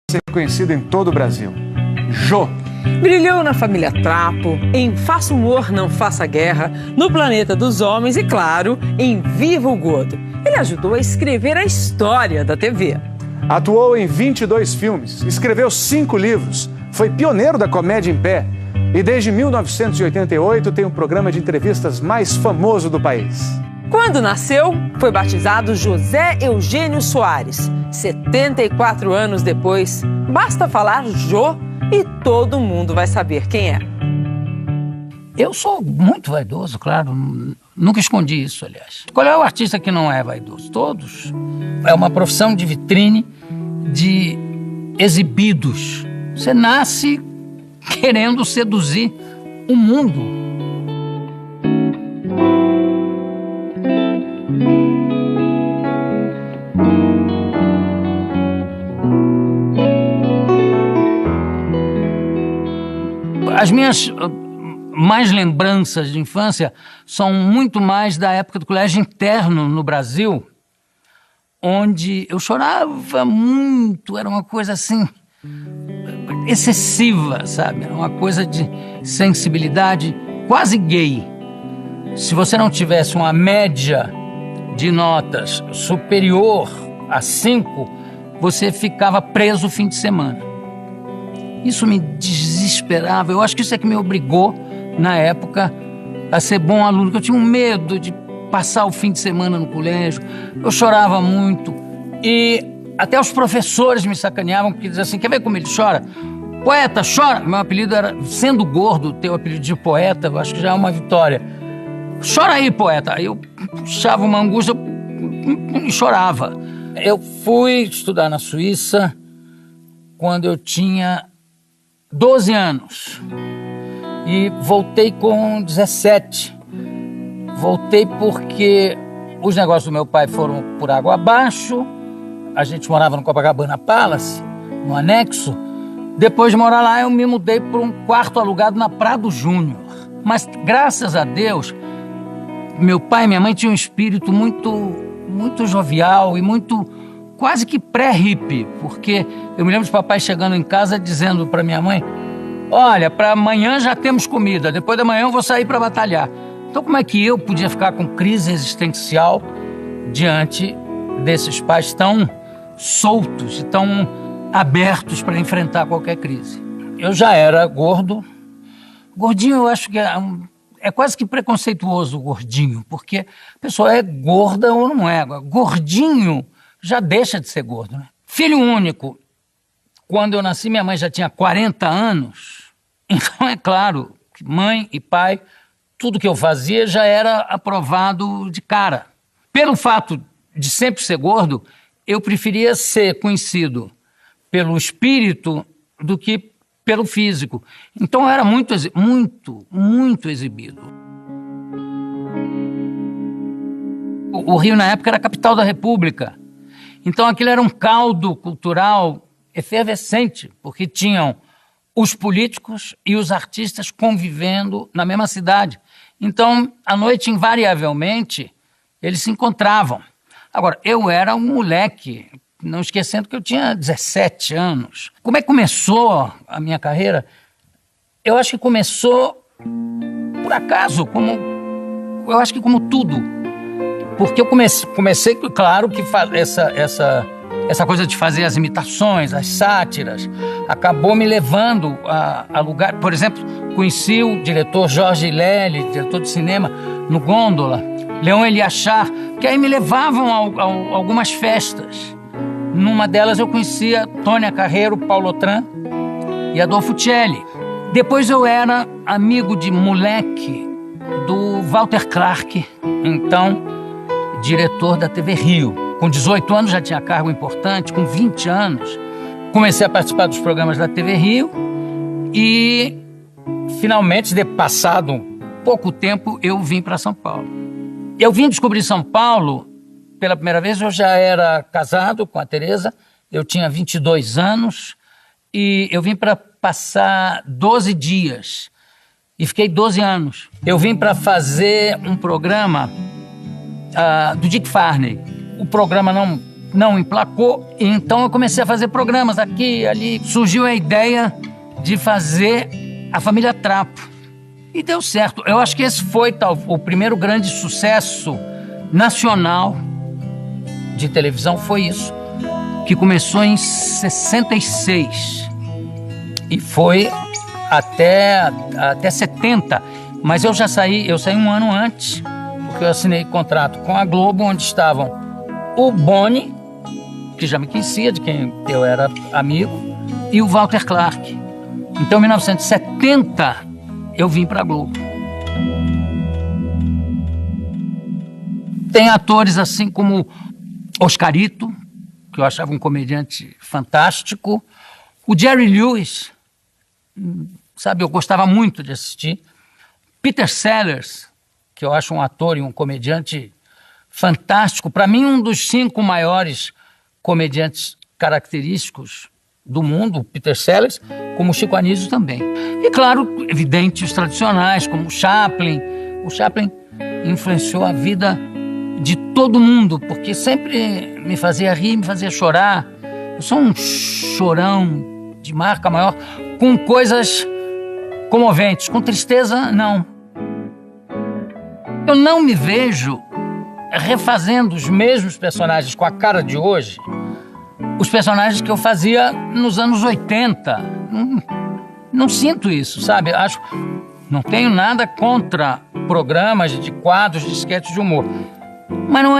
ser conhecido em todo o Brasil. Jô. Brilhou na família Trapo, em Faça Humor, Não Faça Guerra, no Planeta dos Homens e, claro, em Viva o Gordo. Ele ajudou a escrever a história da TV. Atuou em 22 filmes, escreveu 5 livros, foi pioneiro da comédia em pé e desde 1988 tem o programa de entrevistas mais famoso do país. Quando nasceu, foi batizado José Eugênio Soares. 74 anos depois, basta falar Jô e todo mundo vai saber quem é. Eu sou muito vaidoso, claro. Nunca escondi isso, aliás. Qual é o artista que não é vaidoso? Todos. É uma profissão de vitrine, de exibidos. Você nasce querendo seduzir o mundo. As minhas mais lembranças de infância são muito mais da época do colégio interno no Brasil, onde eu chorava muito, era uma coisa assim excessiva, sabe? Era uma coisa de sensibilidade quase gay. Se você não tivesse uma média de notas superior a 5, você ficava preso o fim de semana. Isso me desesperava. Eu acho que isso é que me obrigou, na época, a ser bom aluno, porque eu tinha um medo de passar o fim de semana no colégio. Eu chorava muito e até os professores me sacaneavam, porque diziam assim, quer ver como ele chora? Poeta, chora! Meu apelido era, sendo gordo, ter o apelido de poeta, eu acho que já é uma vitória. Chora aí, poeta! Aí eu puxava uma angústia e chorava. Eu fui estudar na Suíça quando eu tinha 12 anos e voltei com 17. Voltei porque os negócios do meu pai foram por água abaixo. A gente morava no Copacabana Palace, no anexo. Depois de morar lá, eu me mudei para um quarto alugado na Prado Júnior. Mas, graças a Deus, meu pai e minha mãe tinham um espírito muito jovial e muito quase que pré-hippie, porque eu me lembro de papai chegando em casa dizendo para minha mãe, olha, para amanhã já temos comida, depois da manhã eu vou sair para batalhar. Então como é que eu podia ficar com crise existencial diante desses pais tão soltos e tão abertos para enfrentar qualquer crise? Eu já era gordo. Gordinho eu acho que é quase que preconceituoso o gordinho, porque a pessoa é gorda ou não é. Gordinho já deixa de ser gordo, né? Filho único. Quando eu nasci, minha mãe já tinha 40 anos. Então, é claro, que mãe e pai, tudo que eu fazia já era aprovado de cara. Pelo fato de sempre ser gordo, eu preferia ser conhecido pelo espírito do que pelo físico. Então, eu era muito exibido. O Rio, na época, era a capital da República. Então, aquilo era um caldo cultural efervescente, porque tinham os políticos e os artistas convivendo na mesma cidade. Então, à noite, invariavelmente, eles se encontravam. Agora, eu era um moleque, não esquecendo que eu tinha 17 anos. Como é que começou a minha carreira? Eu acho que começou por acaso, eu acho que como tudo. Porque eu comecei, claro, que essa coisa de fazer as imitações, as sátiras, acabou me levando a lugar... Por exemplo, conheci o diretor Jorge Lely, diretor de cinema, no Gôndola, Leon Eliachar, que aí me levavam a algumas festas. Numa delas eu conhecia Tônia Carreiro, Paulo Otran e Adolfo Celli. Depois eu era amigo de moleque do Walter Clark, então diretor da TV Rio. Com 18 anos já tinha cargo importante, com 20 anos comecei a participar dos programas da TV Rio e finalmente, de passado pouco tempo, eu vim para São Paulo. Eu vim descobrir São Paulo pela primeira vez, eu já era casado com a Tereza, eu tinha 22 anos e eu vim para passar 12 dias e fiquei 12 anos. Eu vim para fazer um programa do Dick Farney. O programa não emplacou, então eu comecei a fazer programas aqui e ali. Surgiu a ideia de fazer a Família Trapo. E deu certo. Eu acho que esse foi o primeiro grande sucesso nacional de televisão, foi isso, que começou em 66 e foi até 70. Mas eu saí um ano antes, porque eu assinei contrato com a Globo, onde estavam o Boni, que já me conhecia, de quem eu era amigo, e o Walter Clark. Então, em 1970, eu vim para a Globo. Tem atores assim como Oscarito, que eu achava um comediante fantástico. O Jerry Lewis, sabe, eu gostava muito de assistir. Peter Sellers, que eu acho um ator e um comediante fantástico. Para mim, um dos 5 maiores comediantes característicos do mundo, Peter Sellers, como o Chico Anísio também. E, claro, evidente, os tradicionais, como o Chaplin. O Chaplin influenciou a vida de todo mundo, porque sempre me fazia rir, me fazia chorar. Eu sou um chorão de marca maior, com coisas comoventes, com tristeza, não. Eu não me vejo refazendo os mesmos personagens com a cara de hoje, os personagens que eu fazia nos anos 80. Não sinto isso, sabe? Não tenho nada contra programas de quadros, de sketches de humor. Mas não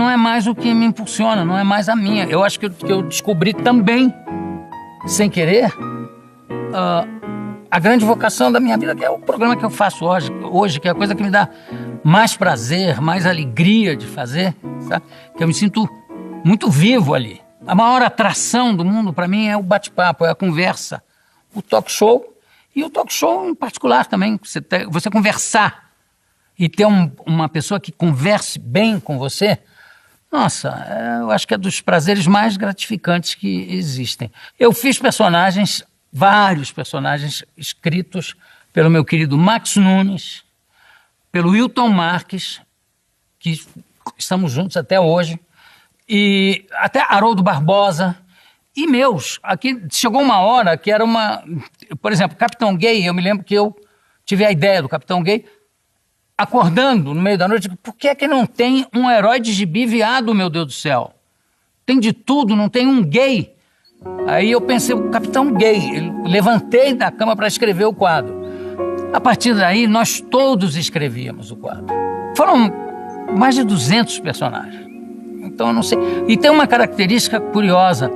é mais o que me impulsiona, não é mais a minha. Eu acho que eu descobri também, sem querer, a grande vocação da minha vida, que é o programa que eu faço hoje, que é a coisa que me dá mais prazer, mais alegria de fazer, sabe? Que eu me sinto muito vivo ali. A maior atração do mundo para mim é o bate-papo, é a conversa, o talk show, e o talk show em particular também, você conversar e ter uma pessoa que converse bem com você. Nossa, eu acho que é dos prazeres mais gratificantes que existem. Eu fiz personagens, vários personagens escritos pelo meu querido Max Nunes, pelo Hilton Marques, que estamos juntos até hoje, e até Haroldo Barbosa, e meus. Aqui chegou uma hora que era por exemplo, Capitão Gay, eu me lembro que eu tive a ideia do Capitão Gay, acordando no meio da noite, por que é que não tem um herói de gibi viado, meu Deus do céu? Tem de tudo, não tem um gay. Aí eu pensei, o Capitão Gay, eu levantei da cama para escrever o quadro. A partir daí, nós todos escrevíamos o quadro. Foram mais de 200 personagens. Então, eu não sei. E tem uma característica curiosa,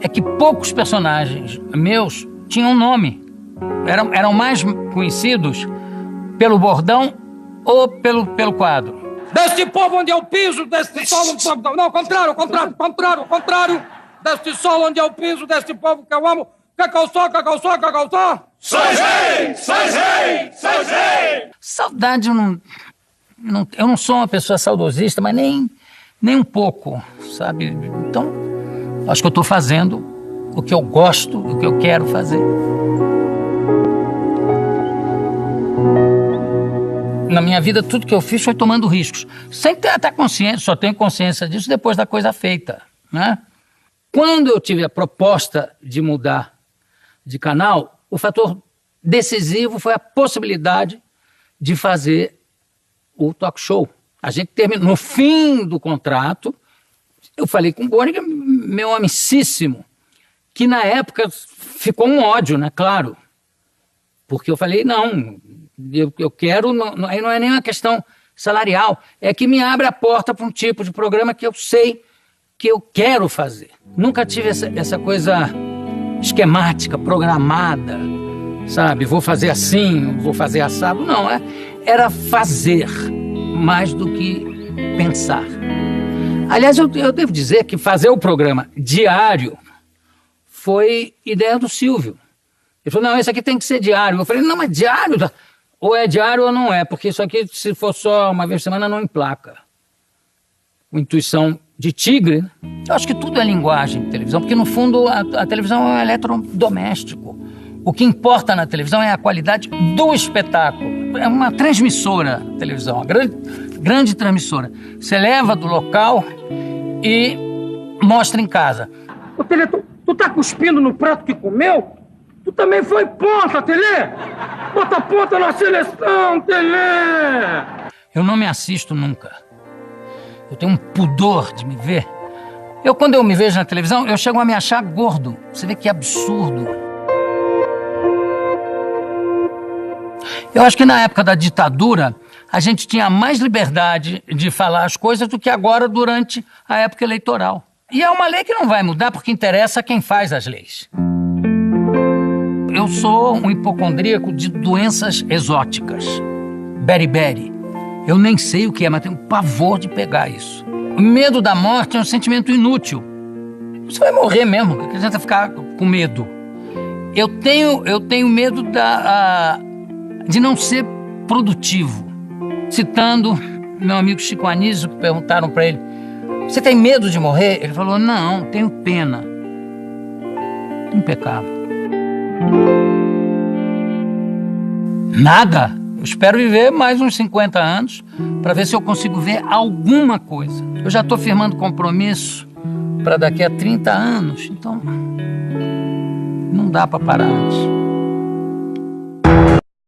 é que poucos personagens meus tinham nome. Eram mais conhecidos pelo bordão ou pelo quadro. Deste povo onde eu piso, deste solo... Não, contrário. Deste solo onde eu piso, deste povo que eu amo. Que eu sou? Sois rei! Saudade, eu não sou uma pessoa saudosista, mas nem um pouco, sabe? Então, acho que eu estou fazendo o que eu gosto, o que eu quero fazer. Na minha vida, tudo que eu fiz foi tomando riscos. Sem ter até consciência, só tenho consciência disso depois da coisa feita, né? Quando eu tive a proposta de mudar de canal, o fator decisivo foi a possibilidade de fazer o talk show. A gente terminou, no fim do contrato, eu falei com o Boni, meu amicíssimo, que na época ficou um ódio, né? Claro. Porque eu falei, não, eu quero, aí não é nem uma questão salarial, é que me abre a porta para um tipo de programa que eu sei que eu quero fazer. Nunca tive essa coisa esquemática, programada, sabe? Vou fazer assim, vou fazer assado. Não, era fazer mais do que pensar. Aliás, eu devo dizer que fazer o programa diário foi ideia do Silvio. Ele falou, não, esse aqui tem que ser diário. Eu falei, não, mas diário? Ou é diário ou não é, porque isso aqui, se for só uma vez por semana, não emplaca. Intuição de tigre, né? Eu acho que tudo é linguagem de televisão, porque no fundo a televisão é um eletrodoméstico. O que importa na televisão é a qualidade do espetáculo. É uma transmissora, a televisão, uma grande transmissora. Você leva do local e mostra em casa. Ô, Tele, tu tá cuspindo no prato que comeu? Tu também foi ponta, Tele! Bota ponta na seleção, Tele! Eu não me assisto nunca. Eu tenho um pudor de me ver. Quando eu me vejo na televisão, eu chego a me achar gordo. Você vê que absurdo. Eu acho que na época da ditadura, a gente tinha mais liberdade de falar as coisas do que agora durante a época eleitoral. E é uma lei que não vai mudar porque interessa a quem faz as leis. Eu sou um hipocondríaco de doenças exóticas. Beriberi. Eu nem sei o que é, mas tenho pavor de pegar isso. O medo da morte é um sentimento inútil. Você vai morrer mesmo, não adianta ficar com medo. Eu tenho medo de não ser produtivo. Citando meu amigo Chico Anísio, que perguntaram para ele: você tem medo de morrer? Ele falou: não, tenho pena. Impecável. Nada. Eu espero viver mais uns 50 anos para ver se eu consigo ver alguma coisa. Eu já estou firmando compromisso para daqui a 30 anos, então não dá para parar antes.